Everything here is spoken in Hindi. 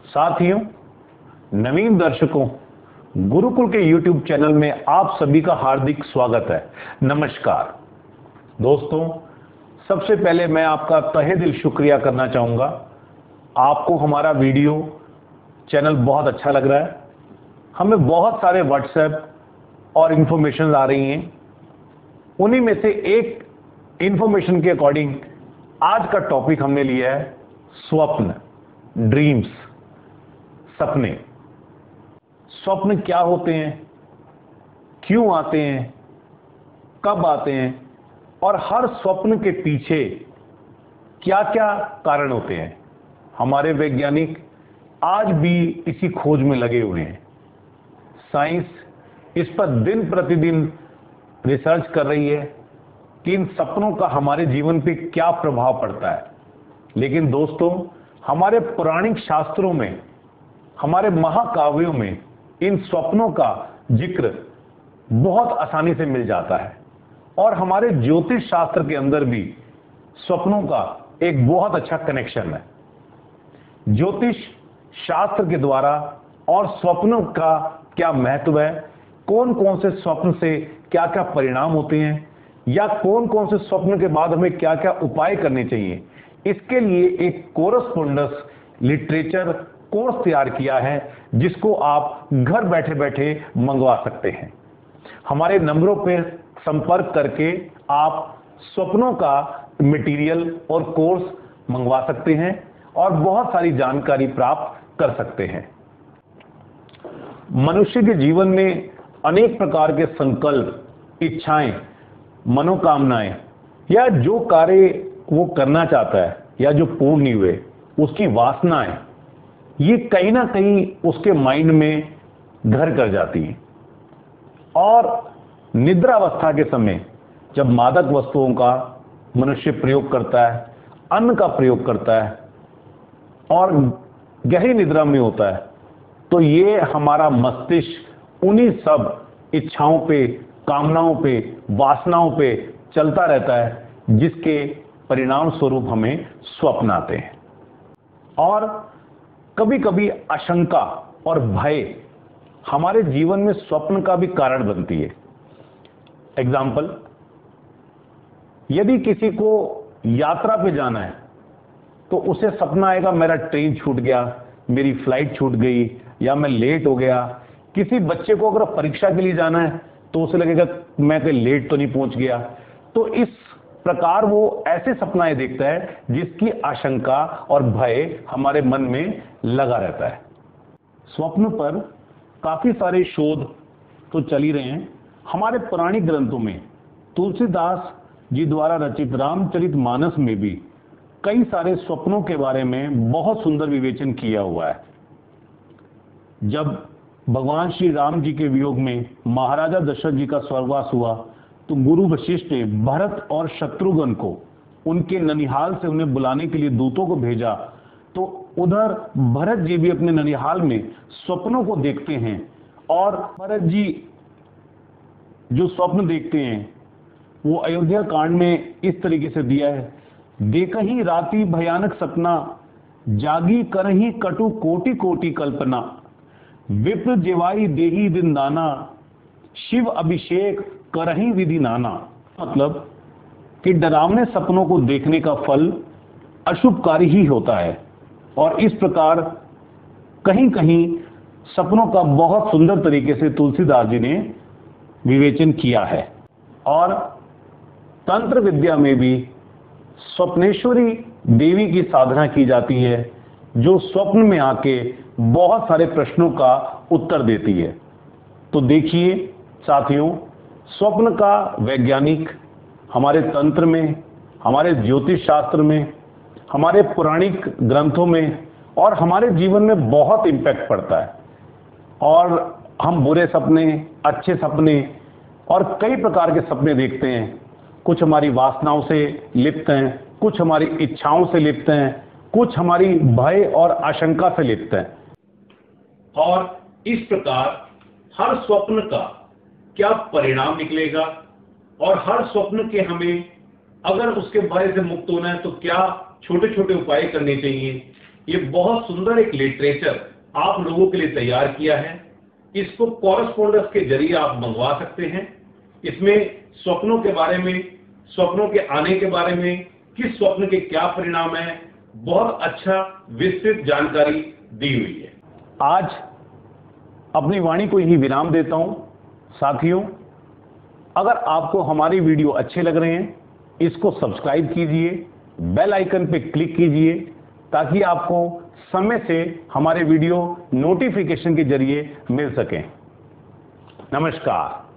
साथियों, नवीन दर्शकों, गुरुकुल के YouTube चैनल में आप सभी का हार्दिक स्वागत है। नमस्कार दोस्तों, सबसे पहले मैं आपका तहे दिल शुक्रिया करना चाहूंगा। आपको हमारा वीडियो चैनल बहुत अच्छा लग रहा है। हमें बहुत सारे व्हाट्सएप और इंफॉर्मेशन आ रही हैं। उन्हीं में से एक इंफॉर्मेशन के अकॉर्डिंग आज का टॉपिक हमने लिया है स्वप्न, ड्रीम्स, सपने। स्वप्न क्या होते हैं, क्यों आते हैं, कब आते हैं और हर स्वप्न के पीछे क्या क्या कारण होते हैं। हमारे वैज्ञानिक आज भी इसी खोज में लगे हुए हैं। साइंस इस पर दिन प्रतिदिन रिसर्च कर रही है कि इन सपनों का हमारे जीवन पे क्या प्रभाव पड़ता है। लेकिन दोस्तों, हमारे पौराणिक शास्त्रों में, हमारे महाकाव्यों में इन स्वप्नों का जिक्र बहुत आसानी से मिल जाता है और हमारे ज्योतिष शास्त्र के अंदर भी स्वप्नों का एक बहुत अच्छा कनेक्शन है। ज्योतिष शास्त्र के द्वारा और स्वप्नों का क्या महत्व है, कौन कौन से स्वप्न से क्या क्या परिणाम होते हैं, या कौन कौन से स्वप्न के बाद हमें क्या क्या उपाय करने चाहिए, इसके लिए एक कोरस्पोंडेंस लिटरेचर कोर्स तैयार किया है, जिसको आप घर बैठे बैठे मंगवा सकते हैं। हमारे नंबरों पर संपर्क करके आप स्वप्नों का मटेरियल और कोर्स मंगवा सकते हैं और बहुत सारी जानकारी प्राप्त कर सकते हैं। मनुष्य के जीवन में अनेक प्रकार के संकल्प, इच्छाएं, मनोकामनाएं या जो कार्य वो करना चाहता है या जो पूर्ण नहीं हुए, उसकी वासनाएं, ये कहीं ना कहीं उसके माइंड में घर कर जाती हैं। और निद्रावस्था के समय जब मादक वस्तुओं का मनुष्य प्रयोग करता है, अन्न का प्रयोग करता है और गहरी निद्रा में होता है, तो ये हमारा मस्तिष्क उन्हीं सब इच्छाओं पे, कामनाओं पे, वासनाओं पे चलता रहता है, जिसके परिणाम स्वरूप हमें स्वप्न आते हैं। और कभी कभी आशंका और भय हमारे जीवन में स्वप्न का भी कारण बनती है। एग्जाम्पल, यदि किसी को यात्रा पे जाना है तो उसे सपना आएगा मेरा ट्रेन छूट गया, मेरी फ्लाइट छूट गई, या मैं लेट हो गया। किसी बच्चे को अगर परीक्षा के लिए जाना है तो उसे लगेगा मैं कहीं लेट तो नहीं पहुंच गया। तो इस प्रकार वो ऐसे सपनाएं देखता है जिसकी आशंका और भय हमारे मन में लगा रहता है। स्वप्न पर काफी सारे शोध तो चल ही रहे हैं। हमारे पौराणिक ग्रंथों में तुलसीदास जी द्वारा रचित रामचरितमानस में भी कई सारे स्वप्नों के बारे में बहुत सुंदर विवेचन किया हुआ है। जब भगवान श्री राम जी के वियोग में महाराजा दशरथ जी का स्वर्गवास हुआ तो गुरु वशिष्ठ ने भरत और शत्रुघ्न को उनके ननिहाल से उन्हें बुलाने के लिए दूतों को भेजा। तो उधर भरत जी भी अपने ननिहाल में स्वप्नों को देखते हैं और भरत जी जो स्वप्न देखते हैं वो अयोध्या कांड में इस तरीके से दिया है। देखहि राति भयानक सपना, जागी करहि कटु कोटि कोटि कल्पना, विप्र जेवाई देही दिन दाना, शिव अभिषेक करहि विधि नाना। मतलब कि डरावने सपनों को देखने का फल अशुभकारी ही होता है। और इस प्रकार कहीं कहीं सपनों का बहुत सुंदर तरीके से तुलसीदास जी ने विवेचन किया है। और तंत्र विद्या में भी स्वप्नेश्वरी देवी की साधना की जाती है, जो स्वप्न में आके बहुत सारे प्रश्नों का उत्तर देती है। तो देखिए साथियों, स्वप्न का वैज्ञानिक हमारे तंत्र में, हमारे ज्योतिष शास्त्र में, हमारे पौराणिक ग्रंथों में और हमारे जीवन में बहुत इम्पैक्ट पड़ता है। और हम बुरे सपने, अच्छे सपने और कई प्रकार के सपने देखते हैं। कुछ हमारी वासनाओं से लिप्त हैं, कुछ हमारी इच्छाओं से लिप्त हैं, कुछ हमारी भय और आशंका से लिप्त हैं। और इस प्रकार हर स्वप्न का क्या परिणाम निकलेगा और हर स्वप्न के हमें अगर उसके भय से मुक्त होना है तो क्या छोटे छोटे उपाय करने चाहिए, ये बहुत सुंदर एक लिटरेचर आप लोगों के लिए तैयार किया है। इसको कॉरेस्पॉन्डेंस के जरिए आप मंगवा सकते हैं। इसमें स्वप्नों के बारे में, स्वप्नों के आने के बारे में, किस स्वप्न के क्या परिणाम है, बहुत अच्छा विस्तृत जानकारी दी हुई है। आज अपनी वाणी को यही विराम देता हूं। साथियों, अगर आपको हमारी वीडियो अच्छे लग रहे हैं, इसको सब्सक्राइब कीजिए, बेल आइकन पे क्लिक कीजिए, ताकि आपको समय से हमारे वीडियो नोटिफिकेशन के जरिए मिल सकें। नमस्कार।